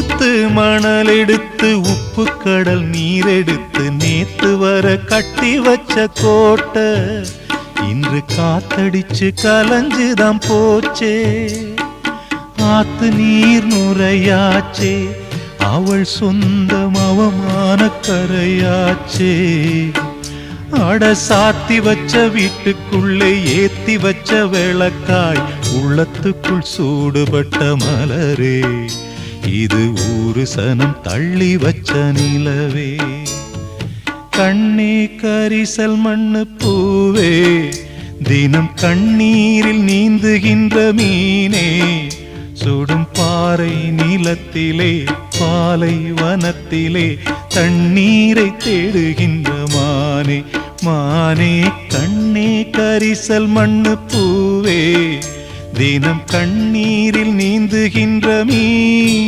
ஊத்து மணல் எடுத்து உப்பு கடல் நீர் எடுத்து நேத்து வர கட்டி வச்ச கோட்டை இன்று காத்தடிச்சு கலஞ்சுதான் போச்சே. ஆத்து நீர் நுரையாச்சே, அவள் சொந்தம் அவமான கரையாச்சே. அட சாத்தி வச்ச வீட்டுக்குள்ளே ஏத்தி வச்ச விளக்காய் உள்ளத்துக்குள் சூடுபட்ட மலரே, இது ஊரு சனம் தள்ளி வச்ச நிலவே. கண்ணே கரிசல் மண்ணு பூவே, தினம் கண்ணீரில் நீந்துகின்ற மீனே, சுடும் பாறை நிலத்திலே பாலை வனத்திலே தண்ணீரை தேடுகின்ற மானே. மானே கண்ணே கரிசல் மண்ணு பூவே, தினம் கண்ணீரில் நீந்துகின்ற மீனே.